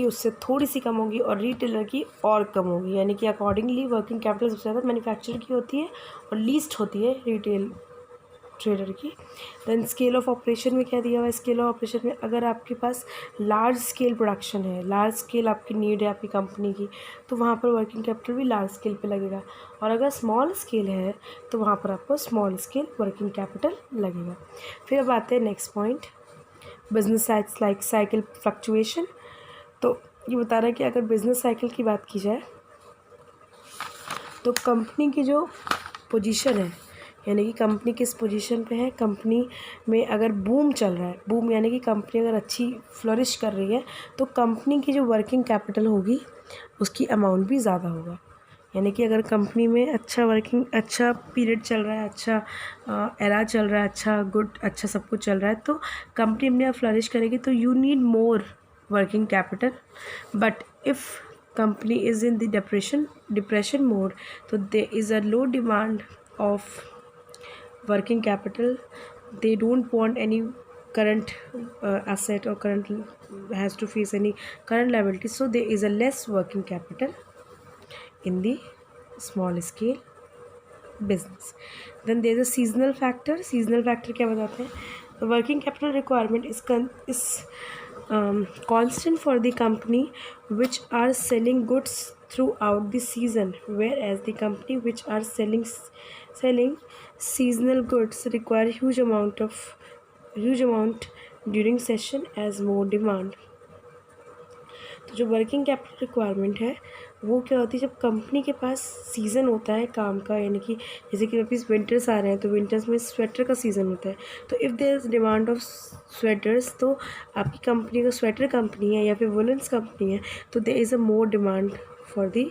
उससे थोड़ी सी कम होगी और रिटेलर की और कम होगी, यानी कि अकॉर्डिंगली वर्किंग कैपिटल सबसे ज़्यादा मैन्युफैक्चरर की होती है और लीस्ट होती है रिटेल ट्रेडर की। देन स्केल ऑफ ऑपरेशन में क्या दिया हुआ है, स्केल ऑफ ऑपरेशन में अगर आपके पास लार्ज स्केल प्रोडक्शन है, लार्ज स्केल आपकी नीड है आपकी कंपनी की, तो वहाँ पर वर्किंग कैपिटल भी लार्ज स्केल पे लगेगा, और अगर स्मॉल स्केल है तो वहाँ पर आपको स्मॉल स्केल वर्किंग कैपिटल लगेगा। फिर अब आते हैं next point, business cycle fluctuation. तो ये बता रहा है कि अगर बिजनेस साइकिल की बात की जाए तो कंपनी की जो पोजीशन है, यानी कि कंपनी किस पोजीशन पे है, कंपनी में अगर बूम चल रहा है, बूम यानी कि कंपनी अगर अच्छी फ्लरिश कर रही है, तो कंपनी की जो वर्किंग कैपिटल होगी उसकी अमाउंट भी ज़्यादा होगा। यानी कि अगर कंपनी में अच्छा पीरियड चल रहा है, अच्छा एरा चल रहा है, अच्छा सब कुछ चल रहा है, तो कंपनी अपने आप फ्लरिश करेगी, तो you need more working capital. But if company is in the depression mode, so there is a low demand of working capital. They don't want any current asset or current has to face any current liability, so there is a less working capital in the small scale business. Then there is a seasonal factor क्या बताते हैं, the working capital requirement is constant for the company which are selling goods throughout the season, whereas the company which are selling seasonal goods require huge amount during session as more demand. तो जो working capital requirement है वो क्या होती है, जब company के पास season होता है काम का, यानी कि जैसे कि अभी विंटर्स आ रहे हैं तो विंटर्स में स्वेटर का सीज़न होता है, तो if there is demand of sweaters, तो आपकी कंपनी का स्वेटर कंपनी है या फिर वुलन्स कंपनी है, तो there is a more demand for the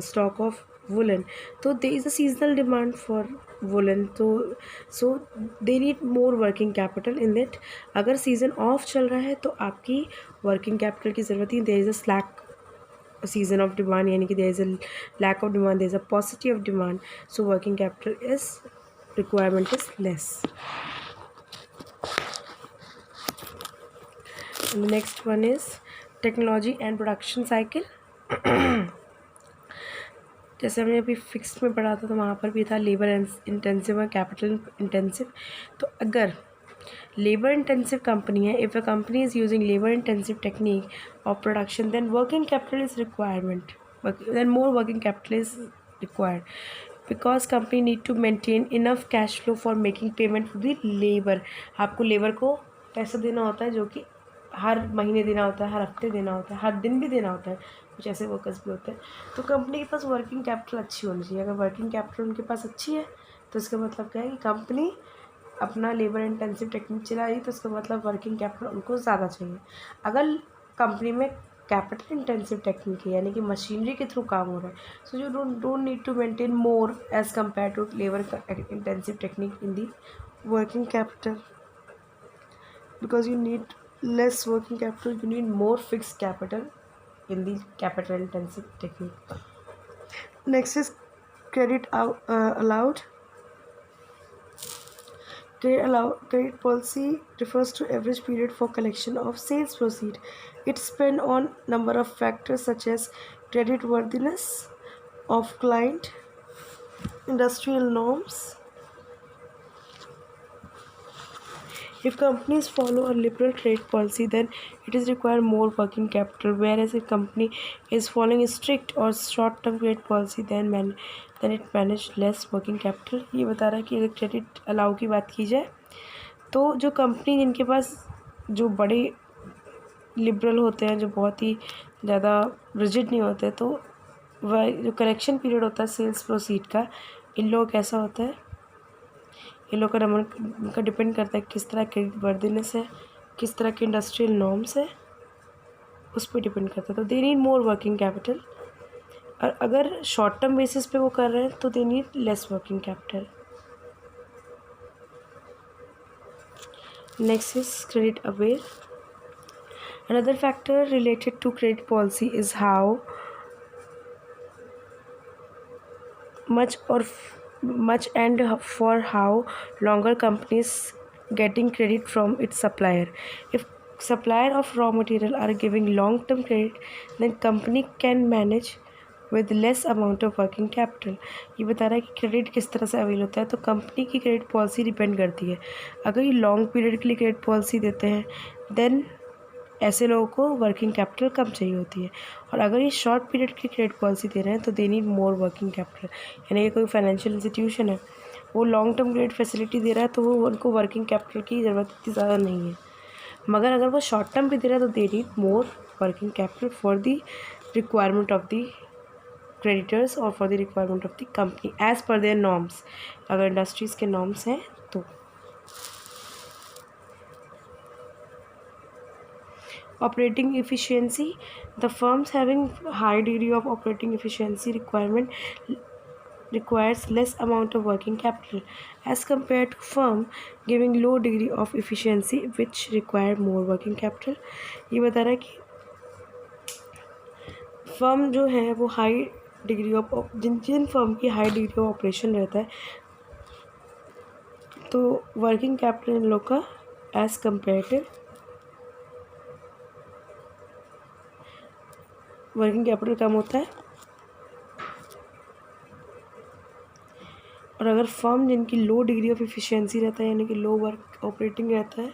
stock of woollen, तो there is a seasonal demand for woollen, तो so they need more working capital in that. अगर सीज़न ऑफ चल रहा है तो आपकी वर्किंग कैपिटल की ज़रूरत ही, there is a slack season of demand, यानी कि there is a lack of demand, there is a paucity of demand, so working capital is requirement is less. And the next one is technology and production cycle. जैसे हमने अभी fixed में पढ़ा था तो वहाँ पर भी था लेबर इंटेंसिव और कैपिटल इंटेंसिव। तो अगर लेबर इंटेंसिव कंपनी है, if a company is using labour intensive technique of production, then working capital is requirement, then more working capital is required, because company need to maintain enough cash flow for making payment to the labour. आपको labour को पैसा देना होता है जो कि हर महीने देना होता है, हर हफ्ते देना होता है, हर दिन भी देना होता है, कुछ ऐसे वर्कर्स भी होते हैं। तो कंपनी के पास वर्किंग कैपिटल अच्छी होनी चाहिए। अगर वर्किंग कैपिटल उनके पास अच्छी है तो इसका मतलब क्या है कि कंपनी अपना लेबर इंटेंसिव टेक्निक चला रही, तो इसका मतलब वर्किंग कैपिटल उनको ज़्यादा चाहिए। अगर कंपनी में कैपिटल इंटेंसिव टेक्निक है, यानी कि मशीनरी के थ्रू काम हो रहा है, so you don't need to maintain more as compare to labour intensive technique in the working capital, because you need less working capital, you need more fixed capital in the capital intensive technique. Next is allowed. Credit policy refers to average period for collection of sales proceed. It depends on number of factors such as credit worthiness of client, industrial norms. If companies follow a liberal trade policy, then it is require more working capital, whereas if company is following a strict or short-term trade policy, then it manage less working capital. ये बता रहा है कि अगर credit allow की बात की जाए तो जो कंपनी जिनके पास जो बड़े लिबरल होते हैं, जो बहुत ही ज़्यादा रिजिड नहीं होते, तो वह जो करेक्शन पीरियड होता है सेल्स प्रोसीड का, इन लोगों का कैसा होता है, इन लोग का नंबर उनका डिपेंड करता है किस तरह क्रेडिट वर्दीनेस है, किस तरह के इंडस्ट्रियल नॉर्म्स है, उस पर डिपेंड करता है। तो they need more working capital, और अगर शॉर्ट टर्म बेसिस पे वो कर रहे हैं तो they need less working capital. Next is credit aware. Another factor related to credit policy is how much and for how longer companies getting credit from its supplier. If supplier of raw material are giving long-term credit, then company can manage with less amount of working capital. ये बता रहा है कि credit किस तरह से avail होता है, तो कंपनी की क्रेडिट पॉलिसी डिपेंड करती है. अगर ये लॉन्ग पीरियड के लिए क्रेडिट पॉलिसी देते हैं देन ऐसे लोगों को वर्किंग कैपिटल कम चाहिए होती है. और अगर ये शॉर्ट पीरियड की क्रेडिट पॉलिसी दे रहे हैं तो they need more working capital. यानी कि कोई फाइनेंशियल इंस्टीट्यूशन है, वो लॉन्ग टर्म क्रेडिट फैसिलिटी दे रहा है तो वो उनको वर्किंग कैपिटल की ज़रूरत इतनी ज़्यादा नहीं है. मगर अगर वो शॉर्ट टर्म पे दे रहा है तो they need more working capital for the requirement of the creditors और for the requirement of the company as per their norms. अगर इंडस्ट्रीज़ के नॉर्म्स हैं तो. Operating efficiency. The firms having high degree of operating efficiency requires less amount of working capital as compared to firm giving low degree of efficiency which require more working capital. ये बता रहा है कि firm जो है वो high degree of जिन firm की हाई डिग्री ऑफ ऑपरेशन रहता है तो वर्किंग कैपिटल इन लोग का एज कम्पेरेटिव वर्किंग कैपिटल कम होता है. और अगर फर्म जिनकी लो डिग्री ऑफ इफ़िशियंसी रहता है यानी कि लो वर्क ऑपरेटिंग रहता है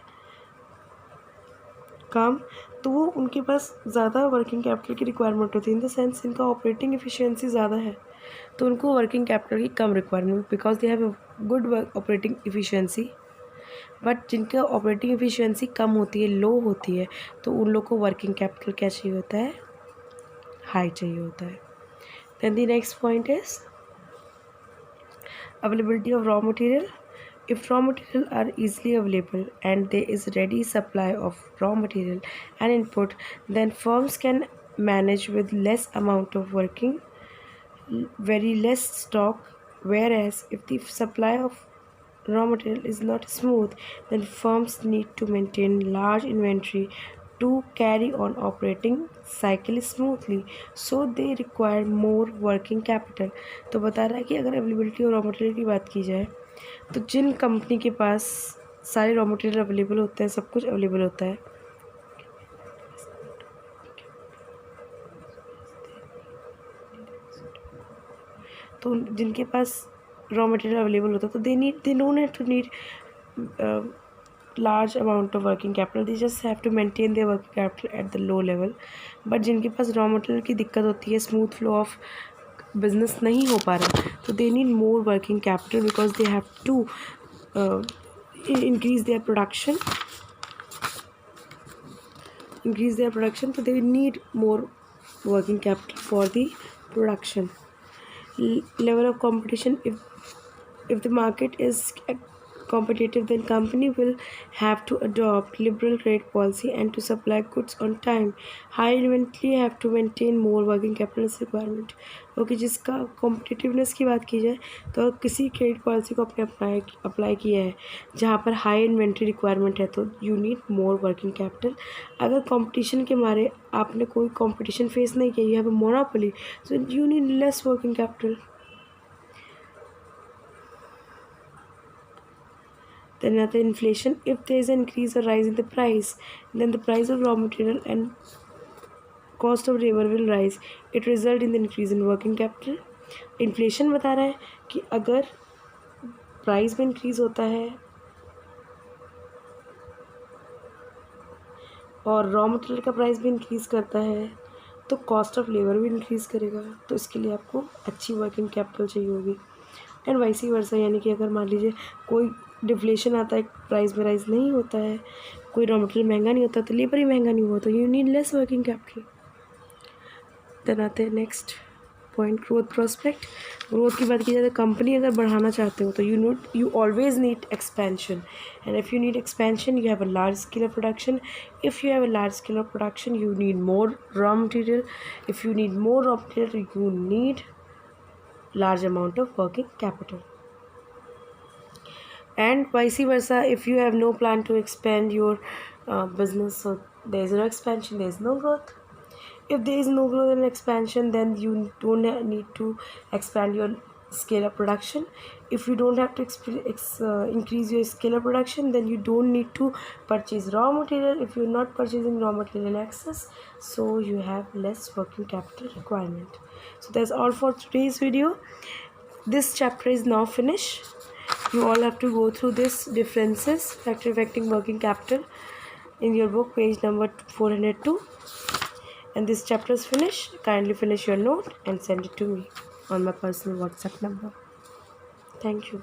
काम, तो वो उनके पास ज़्यादा वर्किंग कैपिटल की रिक्वायरमेंट होती है. इन द सेंस इनका ऑपरेटिंग एफिशिएंसी ज़्यादा है तो उनको वर्किंग कैपिटल की कम requirement because they have good operating efficiency. But जिनका ऑपरेटिंग एफिशिएंसी कम होती है, लो होती है, तो उन लोग को वर्किंग कैपिटल क्या चाहिए होता है, हाई चाहिए होता है. Then the next point is availability of raw material. If raw material are easily available and there is ready supply of raw material and input, then firms can manage with less amount of working, very less stock. Whereas if the supply of raw material is not smooth, then firms need to maintain large inventory to carry on operating cycle smoothly, so they require more working capital. तो बता रहा है कि अगर availability और raw material की बात की जाए तो जिन कंपनी के पास सारे रॉ मटेरियल अवेलेबल होते हैं, सब कुछ अवेलेबल होता है, तो जिनके पास रॉ मटेरियल अवेलेबल होता है तो they don't have to need large amount of working capital. They just have to maintain their working capital at the low level. But जिनके पास रॉ मटेरियल की दिक्कत होती है, स्मूथ फ्लो ऑफ बिजनेस नहीं हो पा रहा, तो they need more working capital because they have to increase their production, so they need more working capital for the production. Level of competition. If the market is competitive, then company will have to adopt liberal credit policy and to supply goods on time. High inventory have to maintain more working capital requirement. Okay, जिसका competitiveness की बात की जाए तो किसी credit policy को अपने apply किया है जहाँ पर हाई इन्वेंट्री रिक्वायरमेंट है तो you need more working capital. अगर कंपटीशन के मारे आपने कोई कंपटीशन फेस नहीं किया, you have a monopoly, so you need less working capital. Then another inflation. If there is an increase or rise in the price, then the price of raw material and cost of labor will rise. It result in the increase in working capital. Inflation बता रहा है कि अगर price में increase होता है और raw material का प्राइस भी इंक्रीज करता है तो कॉस्ट ऑफ लेबर भी इंक्रीज करेगा, तो इसके लिए आपको अच्छी वर्किंग कैपिटल चाहिए होगी. एंड वाइसी वर्सा, यानी कि अगर मान लीजिए कोई डिफ्लेशन आता है, प्राइस में राइज नहीं होता है, कोई रॉ मटेरियल महंगा नहीं होता तो लेबर ही महंगा नहीं हुआ, तो you need less working capital. Then आते हैं next point, growth prospect. Growth की बात की जाए तो कंपनी अगर बढ़ाना चाहते हो तो you always need expansion. And if you need expansion you have a large scale of production. If you have a large scale of production you need more raw material. If you need more raw material you need large amount of working capital. And vice versa, if you have no plan to expand your business, so there is no expansion, there is no growth. If there is no growth and expansion, then you don't need to expand your scale up production. If you don't have to increase your scale up production, then you don't need to purchase raw material. If you're not purchasing raw material excess, so you have less working capital requirement. So that's all for today's video. This chapter is now finished. You all have to go through this differences factor affecting working capital in your book, page number 402. And this chapter is finished. Kindly finish your note and send it to me on my personal WhatsApp number. Thank you.